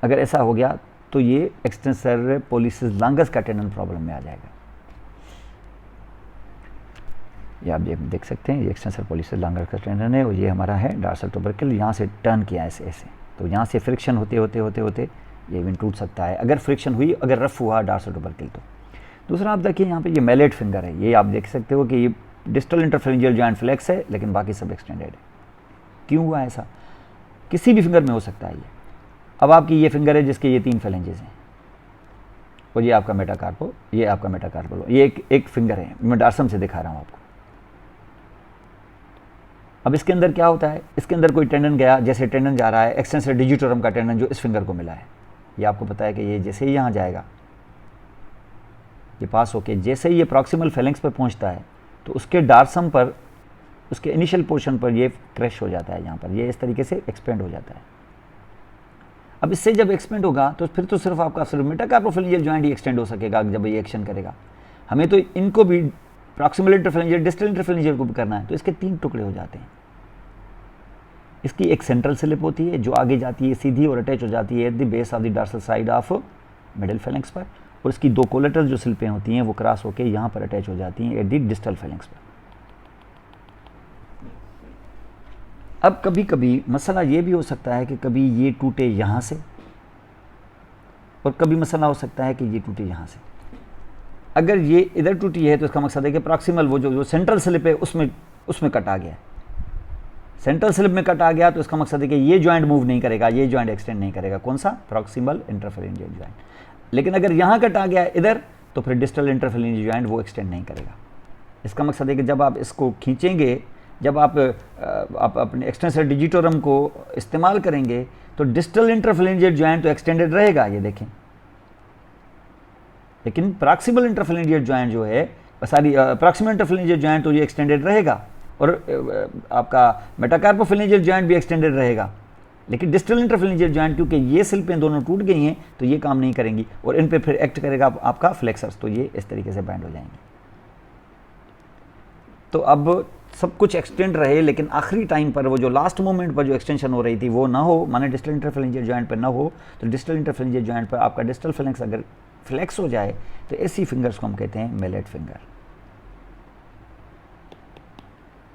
Speaker 1: अगर ऐसा हो गया तो ये एक्सटेंसर पॉलिसिस लॉन्गस का टेंडन प्रॉब्लम में आ जाएगा। ये आप देख सकते हैं ये एक्सटेंसर पॉलिसिस लॉन्गस का टेंडन है और ये हमारा है डार्सल ट्यूबरकल, यहाँ से टर्न किया ऐसे ऐसे, तो यहाँ से फ्रिक्शन होते होते होते होते ये इवन टूट सकता है अगर फ्रिक्शन हुई, अगर रफ हुआ डार्सल ट्यूबरकल तो। दूसरा आप देखिए यहाँ पे ये मैलेट फिंगर है, ये आप देख सकते हो कि ये डिस्टल इंटरफेरेंजियल जॉइंट फ्लेक्स है लेकिन बाकी सब एक्सटेंडेड है। क्यों हुआ ऐसा, किसी भी फिंगर में हो सकता है ये। अब आपकी ये फिंगर है जिसके ये 3 फेलेंजेस हैं, और ये आपका मेटाकार्पो, ये आपका मेटाकार्पल, ये एक फिंगर है, मैं डार्सम से दिखा रहा हूँ आपको। अब इसके अंदर क्या होता है, इसके अंदर कोई टेंडन गया, जैसे टेंडन जा रहा है, एक्सटेंसर डिजिटोरम का टेंडन जो इस फिंगर को मिला है, ये आपको पता है कि ये जैसे ही यहाँ जाएगा, ये पास होके जैसे ही ये प्रॉक्सिमल फेलेंक्स पर पहुँचता है तो उसके डार्सम पर, उसके इनिशियल पोर्शन पर ये क्रैश हो जाता है, यहाँ पर ये इस तरीके से एक्सपेंड हो जाता है। अब इससे जब एक्सपेंड होगा तो फिर तो सिर्फ आपका सिर्फ मेटाकार्पोफेरेंजियल जॉइंट ही एक्सटेंड हो सकेगा जब ये एक्शन करेगा। हमें तो इनको भी प्रॉक्सिमल इंटरफेरेंजियल, डिस्टल इंटरफेरेंजियल को भी करना है, तो इसके 3 टुकड़े हो जाते हैं। इसकी एक सेंट्रल स्लिप होती है जो आगे जाती है सीधी और अटैच हो जाती है at the base of the dorsal side of middle phalanx पर, और इसकी 2 कोलेटरल जो स्लिपें होती हैं वो क्रॉस होकर यहाँ पर अटैच हो जाती हैं एट द डिस्टल फेलेंक्स पर। अब कभी कभी मसला ये भी हो सकता है कि कभी ये टूटे यहाँ से, और कभी मसला हो सकता है कि ये टूटे यहाँ से। अगर ये इधर टूटी है तो इसका मकसद है कि प्रॉक्सिमल वो जो सेंट्रल स्लिप है उसमें कट आ गया है। सेंट्रल स्लिप में कट आ गया तो इसका मकसद है कि ये जॉइंट मूव नहीं करेगा, ये जॉइंट एक्सटेंड नहीं करेगा। कौन सा? Proximal interphalangeal joint. लेकिन अगर यहाँ कट आ गया इधर तो फिर डिस्टल इंटरफेरेंजियल जॉइंट वो एक्सटेंड नहीं करेगा। इसका मकसद है कि जब आप इसको खींचेंगे, जब आप अपने एक्सटेंसर डिजिटोरम को इस्तेमाल करेंगे तो डिस्टल इंटरफेरेंजियल जॉइंट तो एक्सटेंडेड रहेगा, ये देखें, लेकिन प्रॉक्सिमल इंटरफेरेंजियल जॉइंट जो है, प्रॉक्सिमल इंटरफेरेंजियल जॉइंट तो ये एक्सटेंडेड रहेगा, और आपका मेटाकार्पोफेरेंजियल जॉइंट भी एक्सटेंडेड रहेगा। लेकिन डिस्टल इंटरफेरेंजियल जॉइंट क्योंकि ये स्लिपें दोनों टूट गई हैं तो ये काम नहीं करेंगी, और इन पे फिर एक्ट करेगा आपका फ्लेक्सर्स, तो ये इस तरीके से बैंड हो जाएंगे। तो अब सब कुछ एक्सटेंड रहे, लेकिन आखिरी टाइम पर वो जो लास्ट मोमेंट पर जो एक्सटेंशन हो रही थी वो ना हो, माने डिस्टल इंटरफेरेंजियल जॉइंट पर ना हो, तो डिस्टल इंटरफेरेंजियल जॉइंट पर आपका डिस्टल फेलेंक्स अगर फ्लेक्स हो जाए तो ऐसी फिंगर्स को हम कहते हैं mallet finger.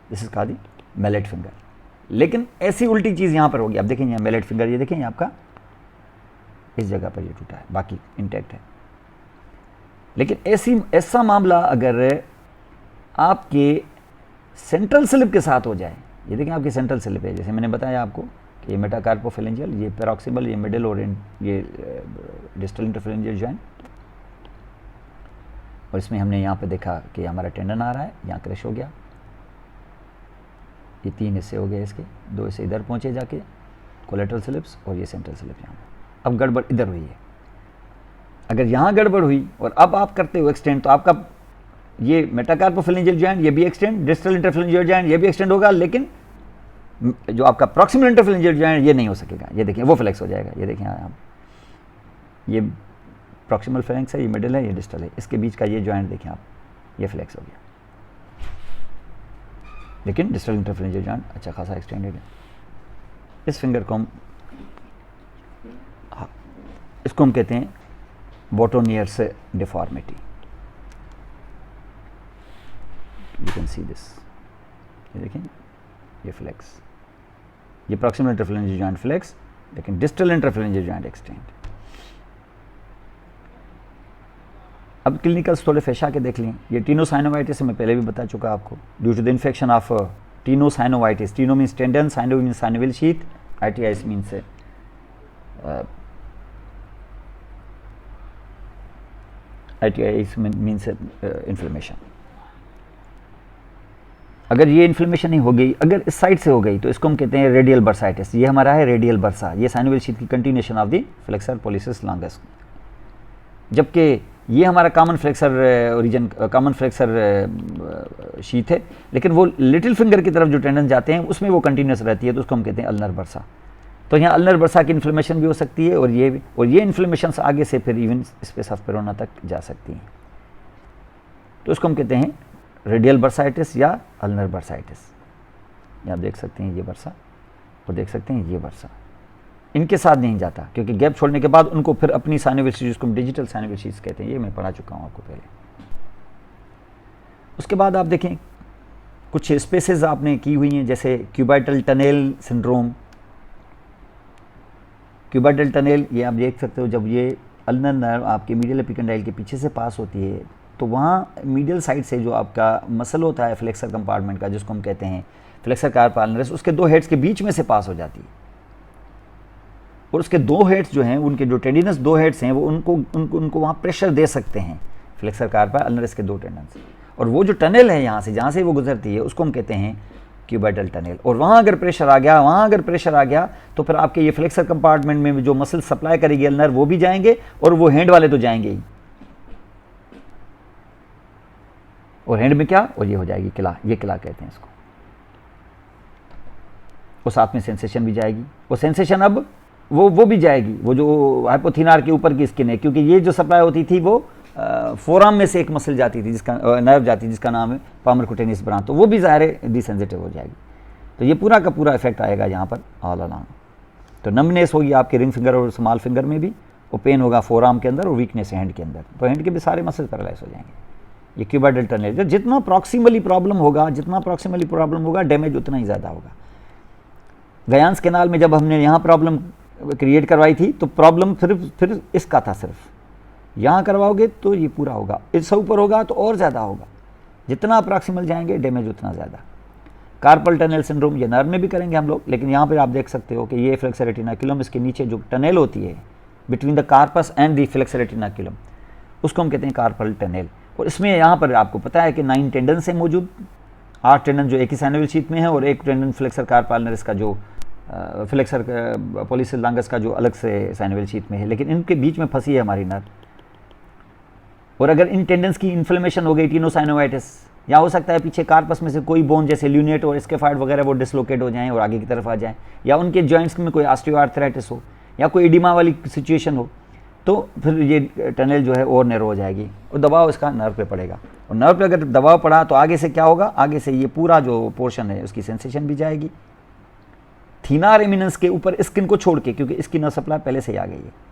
Speaker 1: This is called mallet finger. लेकिन ऐसी उल्टी चीज़ यहाँ पर होगी। अब देखें यहाँ मैलेट फिंगर, ये देखें आपका इस जगह पर ये टूटा है, बाकी इंटैक्ट है। लेकिन ऐसा मामला अगर आपके सेंट्रल स्लिप के साथ हो जाए, ये देखें आपकी सेंट्रल स्लिप है, जैसे मैंने बताया आपको कि ये मेटाकार्पोफेरेंजियल, ये पेरोक्सिमल, ये मिडिल, और ये डिस्टल इंटरफेरेंजियल जॉइंट, और इसमें हमने यहाँ पे देखा कि हमारा टेंडन आ रहा है, यहाँ क्रैश हो गया, ये 3 हिस्से हो गए इसके, 2 हिस्से इधर पहुँचे जाके कोलेटरल स्लिप्स, और ये सेंट्रल स्लिप यहाँ। अब गड़बड़ इधर हुई है। अगर यहाँ गड़बड़ हुई और अब आप करते हो एक्सटेंड, तो आपका ये मेटाकार्पोफेरेंजियल जॉइंट ये भी एक्सटेंड, डिस्टल इंटरफेरेंजियल जॉइंट ये भी एक्सटेंड होगा, लेकिन जो आपका प्रॉक्सिमल इंटरफेरेंजियल जॉइंट ये नहीं हो सकेगा। ये देखिए वो फ्लेक्स हो जाएगा, ये देखें आप, ये प्रॉक्सिमल फेलेंक्स है, ये मिडिल है, ये डिस्टल है, इसके बीच का ये जॉइंट देखें आप, ये फ्लेक्स हो गया। लेकिन डिस्टल इंटरफेरेंजियल जॉइंट अच्छा खासा एक्सटेंडेड है। इस फिंगर को हम इसको हम कहते हैं boutonniere's deformity. You can see this, ये देखें ये फ्लेक्स, ये प्रॉक्सिमल इंटरफेरेंजियल जॉइंट फ्लेक्स, लेकिन डिस्टल इंटरफेरेंजियल जॉइंट एक्सटेंड। अब क्लिनिकल्स थोड़े फेशा के देख लें। ये टीनोसाइनोवाइटिस मैं पहले भी बता चुका आपको, due to the infection of tenosynovitis. Teno means tendon, syno means synovial sheath, itis means itis means inflammation. अगर ये इन्फ्लेमेशन नहीं हो गई, अगर इस साइड से हो गई, तो इसको हम कहते हैं रेडियल बर्साइटिस। ये हमारा है रेडियल बर्सा, ये साइनोवियल शीथ की continuation of the flexor pollicis longus. जबकि ये हमारा common flexor origin, common flexor sheath है, लेकिन वो लिटिल फिंगर की तरफ जो टेंडन जाते हैं उसमें वो कंटिन्यूस रहती है, तो उसको हम कहते हैं अल्नर बर्सा। तो यहाँ अल्नर बर्सा की इन्फ्लेमेशन भी हो सकती है, और ये इन्फ्लेमेशन आगे से फिर इवन स्पेस ऑफ पेरोना तक जा सकती हैं, तो उसको हम कहते हैं रेडियल बर्साइटिस या अल्नर बर्साइटिस। ये आप देख सकते हैं ये बर्सा, और देख सकते हैं ये बर्सा, इनके साथ नहीं जाता क्योंकि गैप छोड़ने के बाद उनको फिर अपनी साइनोवियल शीथ, जिसको हम डिजिटल साइनोवियल शीथ कहते हैं, ये मैं पढ़ा चुका हूँ आपको पहले। उसके बाद आप देखें कुछ स्पेसेस आपने की हुई हैं, जैसे cubital tunnel syndrome. Cubital tunnel ये आप देख सकते हो, जब ये अल्नर नर्व आपके मीडियल एपिकंडाइल के पीछे से पास होती है, तो वहाँ मीडियल साइड से जो आपका मसल होता है फ्लेक्सर कंपार्टमेंट का, जिसको हम कहते हैं फ्लेक्सर कार्प अल्नरस, उसके 2 हेड्स के बीच में से पास हो जाती है। और उसके दो हेड्स जो हैं, उनके जो टेंडिनस दो हेड्स हैं, वो उनको वहाँ प्रेशर दे सकते हैं, फ्लेक्सर कार्पा अल्नरिस के दो टेंडन्स। और वो जो टनल है यहाँ से, जहाँ से वो गुजरती है, उसको हम कहते हैं क्यूबाइडल टनल। और वहाँ अगर प्रेशर आ गया, तो फिर आपके ये फ्लेक्सर कंपार्टमेंट में जो मसल सप्लाई करेगी अल्नर, वो भी जाएंगे, और वो हैंड वाले तो जाएंगे ही। और हैंड में क्या, और ये हो जाएगी किला, ये किला कहते हैं इसको। और साथ में सेंसेशन भी जाएगी, और सेंसेशन अब वो भी जाएगी, वो जो हाइपोथिनार के ऊपर की स्किन है, क्योंकि ये जो सप्लाई होती थी वो फोराम में से एक मसल जाती थी, जिसका नर्व जाती थी, जिसका नाम है पामर कुटेनियस ब्रांच, तो वो भी ज़ाहिर डिसेंसिटिव हो जाएगी। तो ये पूरा का पूरा इफेक्ट आएगा यहाँ पर ऑल अलोंग। तो नमनेस होगी आपके रिंग फिंगर और स्मॉल फिंगर में भी, और पेन होगा फोराम के अंदर, और वीकनेस हैंड के अंदर। तो हैंड के भी सारे मसल पैरालाइज हो जाएंगे। ये क्यूबाइडल टनल, जितना प्रॉक्सिमली प्रॉब्लम होगा, डैमेज उतना ही ज़्यादा होगा। गयान्स कैनाल में जब हमने यहाँ प्रॉब्लम क्रिएट करवाई थी, तो प्रॉब्लम फिर इसका था, सिर्फ यहाँ करवाओगे तो ये पूरा होगा, इससे ऊपर होगा तो और ज़्यादा होगा। जितना प्रॉक्सिमल जाएंगे डैमेज उतना ज़्यादा। कार्पल टनल सिंड्रोम ये नर्व में भी करेंगे हम लोग, लेकिन यहाँ पे आप देख सकते हो कि ये फ्लेक्सर रेटिनाकुलम, इसके नीचे जो टनल होती है between the carpus and the flexor retinaculum, उसको हम कहते हैं कार्पल टनल। और इसमें यहाँ पर आपको पता है कि 9 टेंडन से मौजूद, 8 टेंडन जो एक ही साइनोवियल शीथ में है, और एक टेंडन फ्लेक्सर कार्पा अल्नरिस का जो फ्लेक्सर पॉलिसिस लॉन्गस का जो अलग से साइनोवियल शीथ में है, लेकिन इनके बीच में फंसी है हमारी नर्व। और अगर इन टेंडेंस की इन्फ्लेमेशन हो गई, टीनोसाइनोवाइटिस, या हो सकता है पीछे कार्पस में से कोई बोन जैसे ल्यूनेट और स्केफाइड वगैरह वो डिसलोकेट हो जाएं और आगे की तरफ आ जाएं, या उनके जॉइंट्स में कोई ऑस्टियोआर्थराइटिस हो, या कोई एडिमा वाली सिचुएशन हो, तो फिर ये टनल जो है और नैरो हो जाएगी, और दबाव इसका नर्व पे पड़ेगा। और नर्व पे अगर दबाव पड़ा तो आगे से क्या होगा, आगे से ये पूरा जो पोर्शन है उसकी सेंसेशन भी जाएगी, थीनार एमिनेंस के ऊपर स्किन को छोड़ के, क्योंकि इसकी नर्व सप्लाई पहले से ही आ गई है।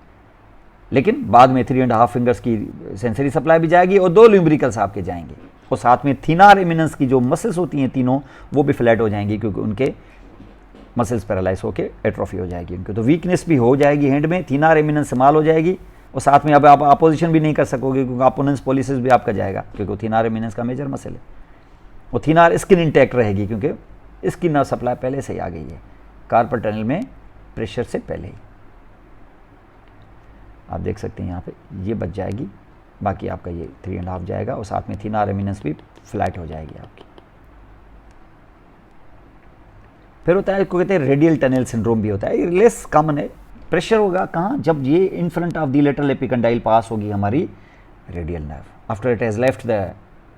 Speaker 1: लेकिन बाद में 3.5 फिंगर्स की सेंसरी सप्लाई भी जाएगी, और 2 ल्यूम्ब्रिकल्स आपके जाएंगे, और साथ में थीनार एमिनेंस की जो मसल्स होती हैं तीनों, वो भी फ्लैट हो जाएंगी, क्योंकि उनके मसल्स पैरालाइज होकर एट्रोफी हो जाएगी उनके। तो वीकनेस भी हो जाएगी हैंड में, थीनार एमिनेंस समाल हो जाएगी, और साथ में अब आप अपोजिशन भी नहीं कर सकोगे, क्योंकि अपोनेंस पॉलिसिस भी आपका जाएगा, क्योंकि थीनार एमिनेंस का मेजर मसल है। और थीनार स्किन इंटैक्ट रहेगी, क्योंकि इसकी नर्व सप्लाई पहले से ही आ गई है कार्पल टनल में प्रेशर से पहले ही। आप देख सकते हैं यहाँ पे ये बच जाएगी, बाकी आपका ये 3.5 जाएगा, और साथ में थीनार एमिनेंस भी फ्लैट हो जाएगी आपकी। फिर होता है, इसको कहते हैं रेडियल टनल सिंड्रोम भी होता है, ये लेस कॉमन है। प्रेशर होगा कहाँ, जब ये in front of the lateral epicondyle pass होगी हमारी radial nerve, after it has left the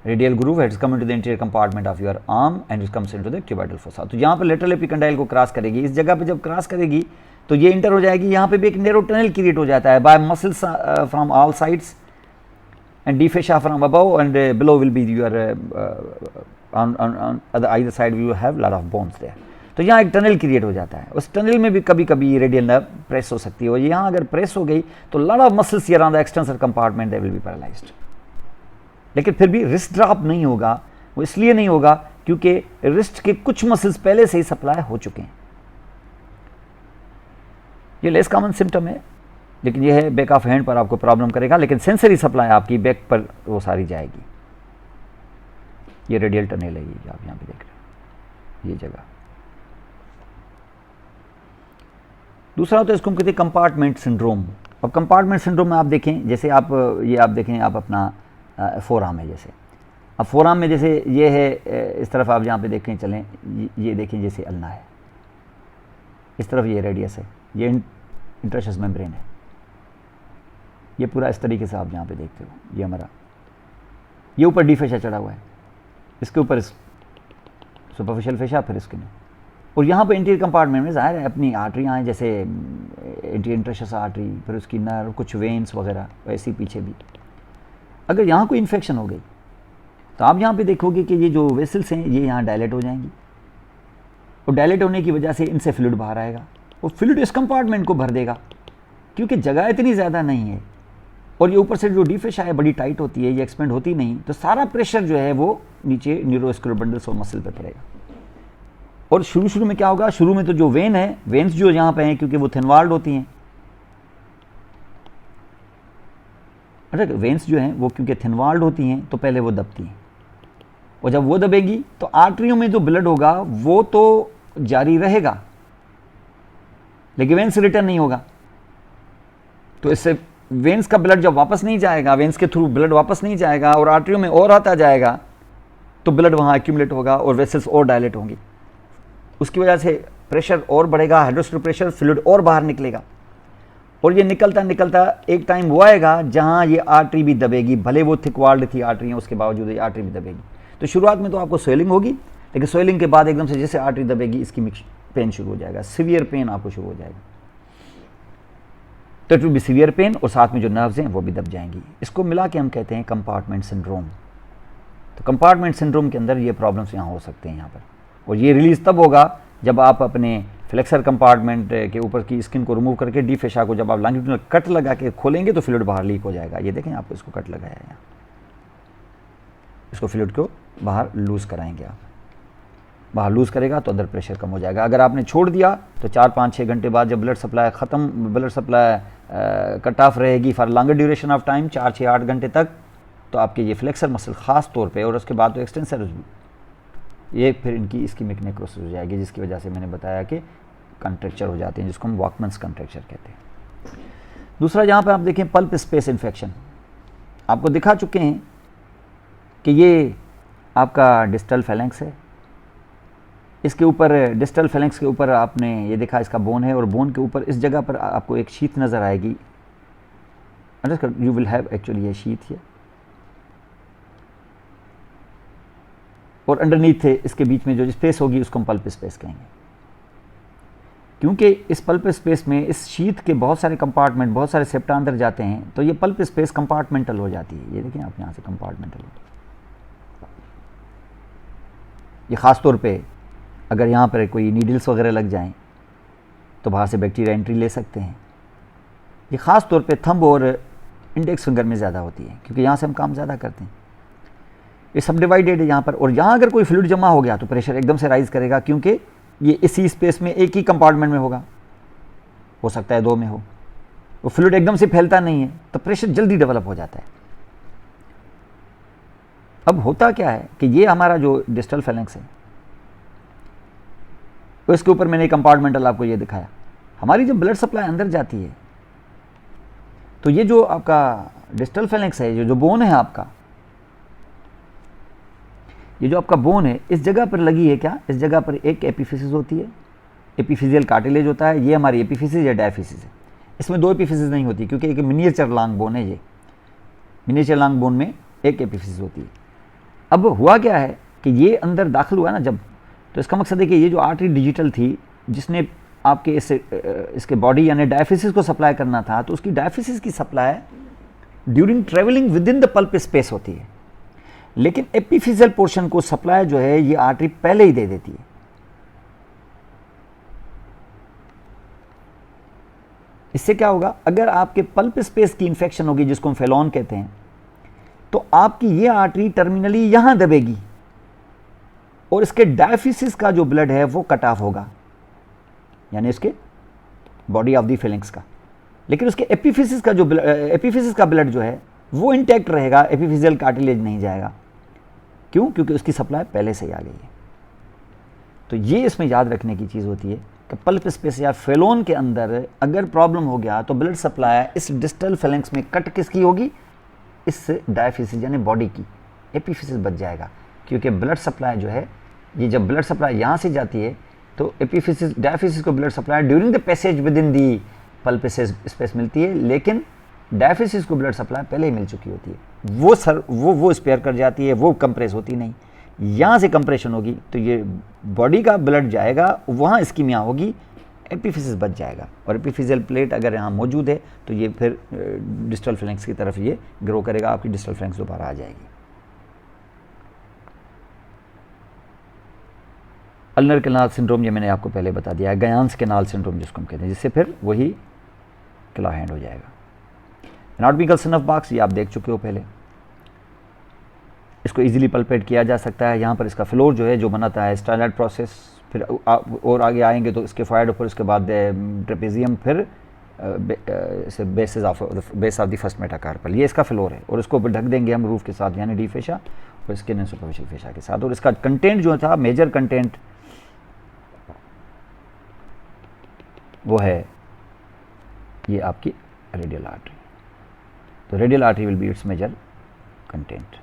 Speaker 1: radial groove, it's come into the interior compartment of your arm and it comes into the cubital fossa. तो यहाँ पर lateral epicondyle को cross करेगी, इस जगह पे जब क्रॉस करेगी तो ये इंटर हो जाएगी, यहाँ पे भी एक नैरो टनल क्रिएट हो जाता है by muscles from all sides and the fascia from above and below will be your on either side we have lot of bones there. तो यहाँ एक टनल क्रिएट हो जाता है, उस टनल में भी कभी कभी रेडियल नर्व प्रेस हो सकती है, और यहाँ अगर प्रेस हो गई तो lot of muscles here on the extensor compartment they will be paralysed. लेकिन फिर भी रिस्ट ड्रॉप नहीं होगा, वो इसलिए नहीं होगा क्योंकि रिस्ट के कुछ मसल्स पहले से ही सप्लाई हो चुके हैं। ये लेस कॉमन सिम्टम है, लेकिन ये है बैक ऑफ हैंड पर आपको प्रॉब्लम करेगा, लेकिन सेंसरी सप्लाई आपकी बैक पर वो सारी जाएगी। ये रेडियल टनल है, ये आप यहाँ पे देख रहे हो ये जगह। दूसरा तो इसको कहते हैं कंपार्टमेंट सिंड्रोम। अब कंपार्टमेंट सिंड्रोम में आप देखें, जैसे आप ये आप देखें, आप अपना फोराम है, जैसे अब फोराम में जैसे ये है, इस तरफ आप जहाँ पे देखें चलें, ये देखें जैसे अल्ना है, इस तरफ ये रेडियस है, ये इंटरशस मेम्ब्रेन है, ये पूरा इस तरीके से आप जहाँ पे देखते हो, ये हमारा ये ऊपर डी फेशा चढ़ा हुआ है, इसके ऊपर सुपरफिशियल फेशा, फिर स्किन, और यहाँ पे इंटीरियर कंपार्टमेंट में ज़ाहिर है अपनी आर्टरियाँ हैं, जैसे इंटरशस आर्टरी, फिर उसकी नर्व, कुछ वेन्स वगैरह, वैसे ही पीछे भी। अगर यहाँ कोई इन्फेक्शन हो गई तो आप यहाँ पे देखोगे कि ये जो वेसल्स हैं ये यहाँ डायलेट हो जाएंगी, और डायलेट होने की वजह से इनसे फ्लूइड बाहर आएगा, और फ्लूइड इस कंपार्टमेंट को भर देगा, क्योंकि जगह इतनी ज़्यादा नहीं है, और ये ऊपर से जो डी फेशा है बड़ी टाइट होती है, ये एक्सपेंड होती नहीं, तो सारा प्रेशर जो है वो नीचे न्यूरोस्क्यूलर बंडल्स और मसल पे पड़ेगा। और शुरू में क्या होगा, शुरू में तो जो वेन है, वेन्स जो यहाँ पे हैं क्योंकि वो थिनवाल्ड होती हैं, अच्छा वेन्स जो हैं वो क्योंकि थिनवाल्ड होती हैं तो पहले वो दबती हैं, और जब वो दबेगी तो आर्टरियों में जो ब्लड होगा वो तो जारी रहेगा, लेकिन वेन्स रिटर्न नहीं होगा, तो इससे वेन्स का ब्लड जब वापस नहीं जाएगा, वेन्स के थ्रू ब्लड वापस नहीं जाएगा और आर्टरियों में और आता जाएगा, तो ब्लड वहाँ एक्यूमुलेट होगा और वेसल्स और डायलेट होंगी। उसकी वजह से प्रेशर और बढ़ेगा, हाइड्रोस्टैटिक प्रेशर, फ्लूइड और बाहर निकलेगा। और ये निकलता निकलता एक टाइम वो आएगा जहाँ ये आर्टरी भी दबेगी, भले वो थिक वाल्ड थी आर्टरियाँ, उसके बावजूद ये आर्टरी भी दबेगी। तो शुरुआत में तो आपको स्वेलिंग होगी, लेकिन स्वेलिंग के बाद एकदम से जैसे आर्टरी दबेगी, इसकी पेन शुरू हो जाएगा, सीवियर पेन आपको शुरू हो जाएगा। तो it will B severe pain और साथ में जो नर्व्स हैं वो भी दब जाएंगी। इसको मिला के हम कहते हैं कंपार्टमेंट सिंड्रोम। तो कंपार्टमेंट सिंड्रोम के अंदर ये प्रॉब्लम्स यहाँ हो सकते हैं यहाँ पर, और ये रिलीज तब होगा जब आप अपने फ्लेक्सर कंपार्टमेंट के ऊपर की स्किन को रिमूव करके डी फेशा को जब आप लॉन्गिट्यूडिनल कट लगा के खोलेंगे तो फ्लूइड बाहर लीक हो जाएगा। ये देखें, आपको इसको कट लगाया है, इसको फ्लूइड को बाहर लूज कराएंगे आप, बाहर लूज करेगा तो अंदर प्रेशर कम हो जाएगा। अगर आपने छोड़ दिया तो 4-5-6 घंटे बाद जब ब्लड सप्लाई कट ऑफ रहेगी for longer duration of time, 4-6-8 घंटे तक, तो आपके ये फ्लेक्सर मसल खास तौर पे, और उसके बाद तो एक्सटेंसर भी, ये फिर इनकी इस्कीमिक नेक्रोसिस हो जाएगी, जिसकी वजह से मैंने बताया कि कंट्रेक्चर हो जाते हैं, जिसको हम वॉकमन्स कंट्रेक्चर कहते हैं। दूसरा, जहाँ पे आप देखें पल्प स्पेस इन्फेक्शन, आपको दिखा चुके हैं कि ये आपका डिस्टल फेलेंक्स है, इसके ऊपर डिस्टल फेलेंक्स के ऊपर आपने ये देखा इसका बोन है, और बोन के ऊपर इस जगह पर आपको एक शीथ नज़र आएगी, यू विल हैव एक्चुअली ये शीथ है, और अंडरनीथ है इसके बीच में जो स्पेस होगी उसको हम पल्प स्पेस कहेंगे। क्योंकि इस पल्प स्पेस में इस शीथ के बहुत सारे कंपार्टमेंट, बहुत सारे सेप्टा अंदर जाते हैं, तो ये पल्प स्पेस कंपार्टमेंटल हो जाती है। ये देखिए आप यहाँ से कंपार्टमेंटल होती है। ये ख़ास तौर पे अगर यहाँ पर कोई नीडल्स वगैरह लग जाएं तो बाहर से बैक्टीरिया एंट्री ले सकते हैं। ये ख़ास तौर पे थंब और इंडेक्स फिंगर में ज़्यादा होती है, क्योंकि यहाँ से हम काम ज़्यादा करते हैं। ये सब डिवाइडेड है यहाँ पर, और यहाँ अगर कोई फ्लूइड जमा हो गया तो प्रेशर एकदम से राइज करेगा, क्योंकि ये इसी स्पेस में एक ही कंपार्टमेंट में होगा, हो सकता है 2 में हो, वो फ्लूइड एकदम से फैलता नहीं है, तो प्रेशर जल्दी डेवलप हो जाता है। अब होता क्या है कि ये हमारा जो डिस्टल फेलेंक्स है, तो इसके ऊपर मैंने कंपार्टमेंटल आपको ये दिखाया। हमारी जब ब्लड सप्लाई अंदर जाती है तो ये जो आपका डिस्टल फेलेंक्स है, जो बोन है आपका, ये जो आपका बोन है, इस जगह पर लगी है क्या, इस जगह पर एक एपिफिसिस होती है, एपिफिजियल कार्टिलेज होता है, ये हमारी एपिफिसिस या डायफिसिस है। इसमें 2 एपिफिसिस नहीं होती, क्योंकि एक मिनिएचर लॉन्ग बोन है, ये मिनिएचर लॉन्ग बोन में एक एपिफिसिस होती है। अब हुआ क्या है कि ये अंदर दाखिल हुआ ना जब, तो इसका मकसद है कि ये जो आर्टरी डिजिटल थी जिसने आपके इसके बॉडी यानी डायफिसिस को सप्लाई करना था, तो उसकी डायफिसिस की supply during travelling with in the pulp space होती है, लेकिन एपिफिजियल पोर्शन को सप्लाई जो है ये आर्टरी पहले ही दे देती है। इससे क्या होगा, अगर आपके पल्प स्पेस की इंफेक्शन होगी, जिसको हम फेलॉन कहते हैं, तो आपकी ये आर्टरी टर्मिनली यहां दबेगी और इसके डायफिसिस का जो ब्लड है वो कट ऑफ होगा, यानी इसके बॉडी ऑफ द फेलेंक्स का, लेकिन उसके एपिफिसिस का ब्लड जो है वो इंटैक्ट रहेगा, एपिफिजियल कार्टिलेज नहीं जाएगा। क्यों? क्योंकि उसकी सप्लाई पहले से ही आ गई है। तो ये इसमें याद रखने की चीज़ होती है कि पल्प स्पेस या फेलोन के अंदर अगर प्रॉब्लम हो गया तो ब्लड सप्लाई इस डिस्टल फेलेंक्स में कट किसकी होगी, इस डायफिसिस यानी बॉडी की, एपिफिसिस बच जाएगा। क्योंकि ब्लड सप्लाई जो है, ये जब ब्लड सप्लाई यहाँ से जाती है तो एपिफिसिस डायफिसिस को blood supply during the passage with in the pulp space मिलती है, लेकिन डायफिसिस को ब्लड सप्लाई पहले ही मिल चुकी होती है। वो स्पेयर कर जाती है, वो कंप्रेस होती नहीं। यहाँ से कंप्रेशन होगी तो ये बॉडी का ब्लड जाएगा, वहाँ इस्कीमिया होगी, एपिफिसिस बच जाएगा, और एपिफिजियल प्लेट अगर यहाँ मौजूद है तो ये फिर डिस्टल फेलेंक्स की तरफ ये ग्रो करेगा, आपकी डिस्टल फेलेंक्स दोबारा आ जाएगी। अल्नर कैनाल सिंड्रोम, ये मैंने आपको पहले बता दिया है, गयांस कैनाल सिंड्रोम जिसको हम कहते हैं, जिससे फिर वही क्ला हैंड हो जाएगा। एनाटॉमिकल सन ऑफ बॉक्स, ये आप देख चुके हो पहले, इसको इजीली पल्पेट किया जा सकता है। यहाँ पर इसका फ्लोर जो है जो बनाता है स्टाइलाइट प्रोसेस, फिर और आगे आएंगे तो इसके फाइड ऊपर, उसके बाद ट्रेपेजियम, फिर base of the first metacarpal, ये इसका फ्लोर है, और इसको ढक देंगे हम रूफ के साथ यानी डी फेशा और स्किन एंड सुपरफिशियल फेशा के साथ। और इसका कंटेंट जो था, मेजर कंटेंट वो है ये आपकी रेडियल आर्टरी। तो radial artery will be its major content.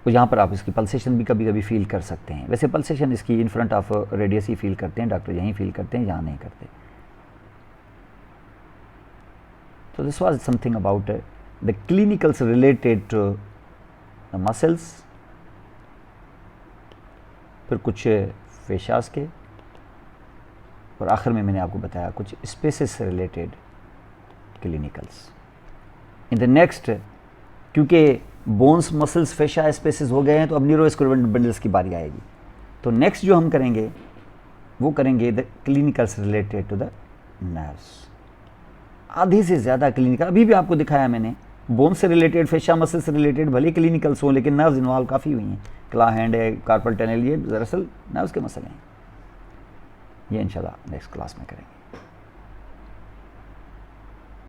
Speaker 1: तो यहाँ पर आप इसकी पल्सेशन भी कभी कभी फील कर सकते हैं। वैसे पल्सेशन इसकी इन front of radius he feel करते हैं, डॉक्टर यहीं फील करते हैं, यहाँ नहीं करते। तो this was something about the clinicals related to the muscles, फिर कुछ फेशास के, और आखिर में मैंने आपको बताया कुछ स्पेसेस से related clinicals. In the next, क्योंकि बोन्स मसल्स फेशा स्पेसेस हो गए हैं, तो अब न्यूरोस्क्यूलर बंडल्स की बारी आएगी। तो नेक्स्ट जो हम करेंगे वो करेंगे the clinicals related to the nerves. आधे से ज़्यादा क्लिनिकल अभी भी आपको दिखाया मैंने, बोन से रिलेटेड, फेशा मसल से रिलेटेड भले क्लिनिकल्स हों, लेकिन नर्व्स इन्वॉल्व काफ़ी हुई हैं। क्ला हैंड है, कार्पल टनल, ये दरअसल नर्व्स के मसले हैं। ये इंशाल्लाह नेक्स्ट क्लास में करेंगे।